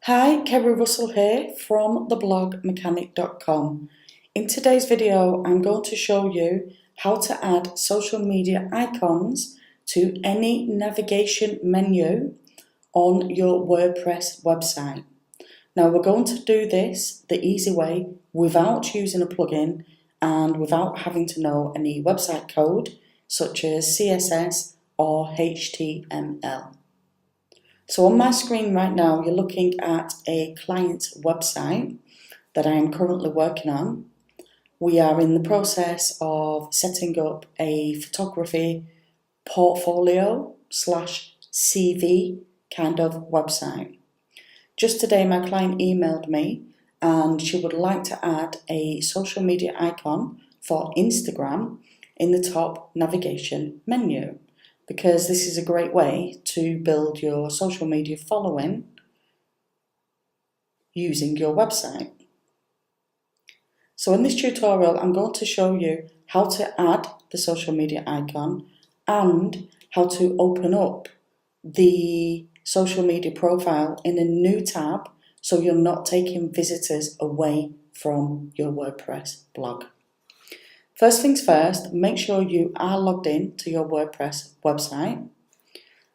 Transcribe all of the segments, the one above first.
Hi, Kerry Russell here from theblogmechanic.com. In today's video, I'm going to show you how to add social media icons to any navigation menu on your WordPress website. Now, we're going to do this the easy way without using a plugin and without having to know any website code such as CSS or HTML. So on my screen right now, you're looking at a client's website that I am currently working on. We are in the process of setting up a photography portfolio / CV kind of website. Just today, my client emailed me and she would like to add a social media icon for Instagram in the top navigation menu, because this is a great way to build your social media following using your website. So in this tutorial, I'm going to show you how to add the social media icon and how to open up the social media profile in a new tab so you're not taking visitors away from your WordPress blog. First things first, make sure you are logged in to your WordPress website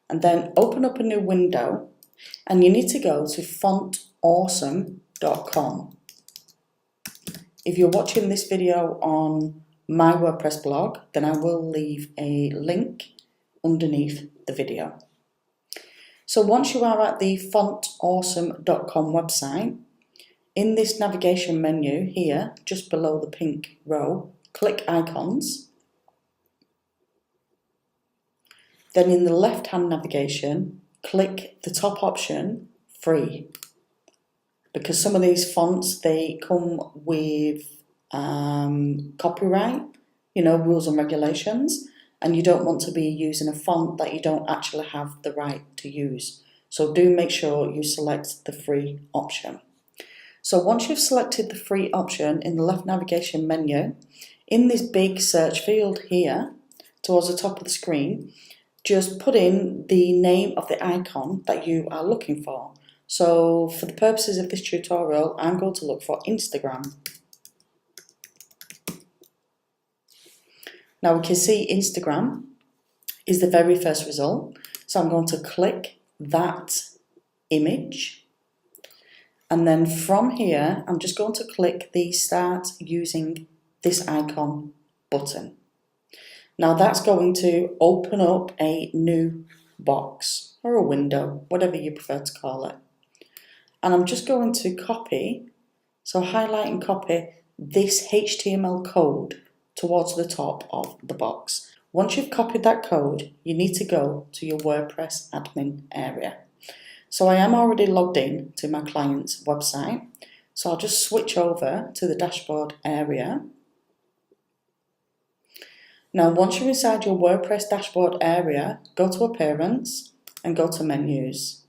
and then open up a new window, and you need to go to fontawesome.com. If you're watching this video on my WordPress blog, then I will leave a link underneath the video. So once you are at the fontawesome.com website, in this navigation menu here, just below the pink row, click icons. Then in the left-hand navigation, click the top option, free. Because some of these fonts, they come with copyright, rules and regulations, and you don't want to be using a font that you don't actually have the right to use. So do make sure you select the free option. So once you've selected the free option in the left navigation menu, in this big search field here, towards the top of the screen, just put in the name of the icon that you are looking for. So for the purposes of this tutorial, I'm going to look for Instagram. Now we can see Instagram is the very first result. So I'm going to click that image. And then from here, I'm just going to click the Start Using This Icon button. Now that's going to open up a new box or a window, whatever you prefer to call it. And I'm just going to copy, so highlight and copy this HTML code towards the top of the box. Once you've copied that code, you need to go to your WordPress admin area. So I am already logged in to my client's website. So I'll just switch over to the dashboard area. Now, once you're inside your WordPress dashboard area, go to Appearance and go to Menus.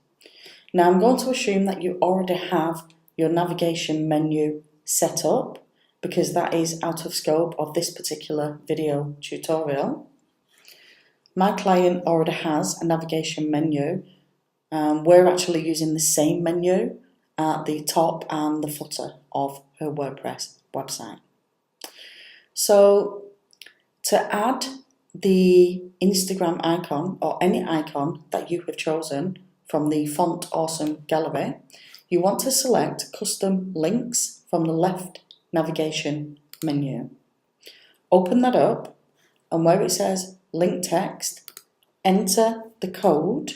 Now, I'm going to assume that you already have your navigation menu set up, because that is out of scope of this particular video tutorial. My client already has a navigation menu. We're actually using the same menu at the top and the footer of her WordPress website. So to add the Instagram icon or any icon that you have chosen from the Font Awesome gallery, you want to select Custom Links from the left navigation menu. Open that up, and where it says Link Text, enter the code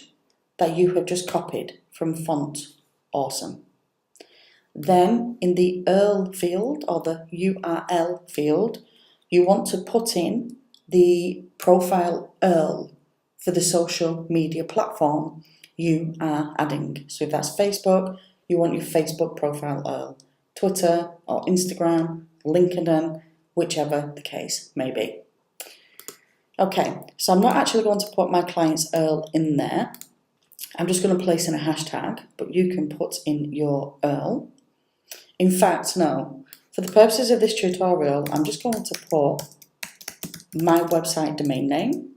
that you have just copied from Font Awesome. Then in the URL field or the URL field, you want to put in the profile URL for the social media platform you are adding. So if that's Facebook, you want your Facebook profile URL, Twitter or Instagram, LinkedIn, whichever the case may be. Okay, so I'm not actually going to put my client's URL in there. I'm just going to place in a hashtag, but you can put in your URL. In fact, no. For the purposes of this tutorial, I'm just going to put my website domain name.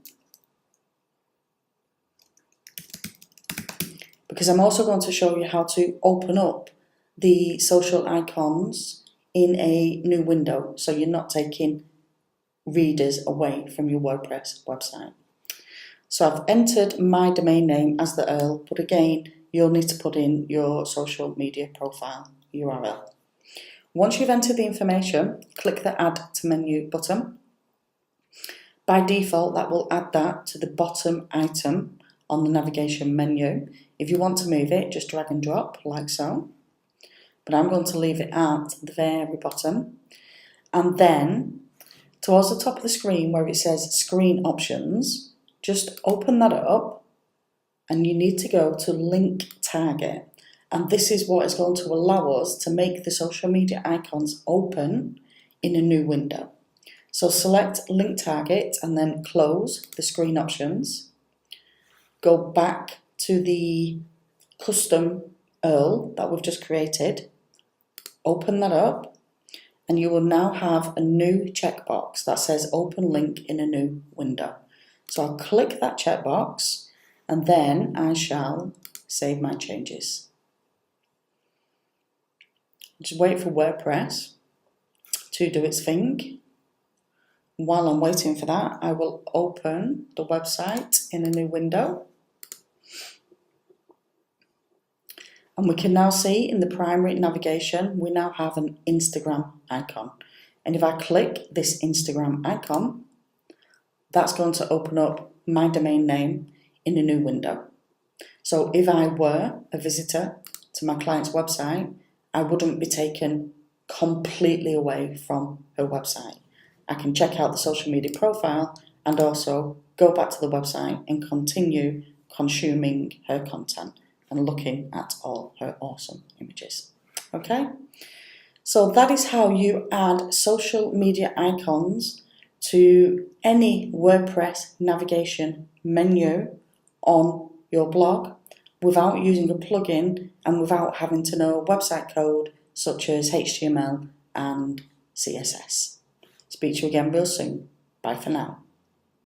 because I'm also going to show you how to open up the social icons in a new window, so you're not taking readers away from your WordPress website. So I've entered my domain name as the Earl, but again, you'll need to put in your social media profile URL. Once you've entered the information, click the Add to Menu button. By default, that will add that to the bottom item on the navigation menu. If you want to move it, just drag and drop like so. But I'm going to leave it at the very bottom. And then, towards the top of the screen where it says Screen Options, just open that up and you need to go to Link Target. And this is what is going to allow us to make the social media icons open in a new window. So select Link Target and then close the screen options. Go back to the custom URL that we've just created. Open that up and you will now have a new checkbox that says Open Link in a new window. So I'll click that checkbox and then I shall save my changes. Just wait for WordPress to do its thing. While I'm waiting for that, I will open the website in a new window. And we can now see in the primary navigation, we now have an Instagram icon. And if I click this Instagram icon, that's going to open up my domain name in a new window. So if I were a visitor to my client's website, I wouldn't be taken completely away from her website. I can check out the social media profile and also go back to the website and continue consuming her content and looking at all her awesome images. Okay? So that is how you add social media icons to any WordPress navigation menu on your blog without using a plugin and without having to know website code such as HTML and CSS. Speak to you again real soon. Bye for now.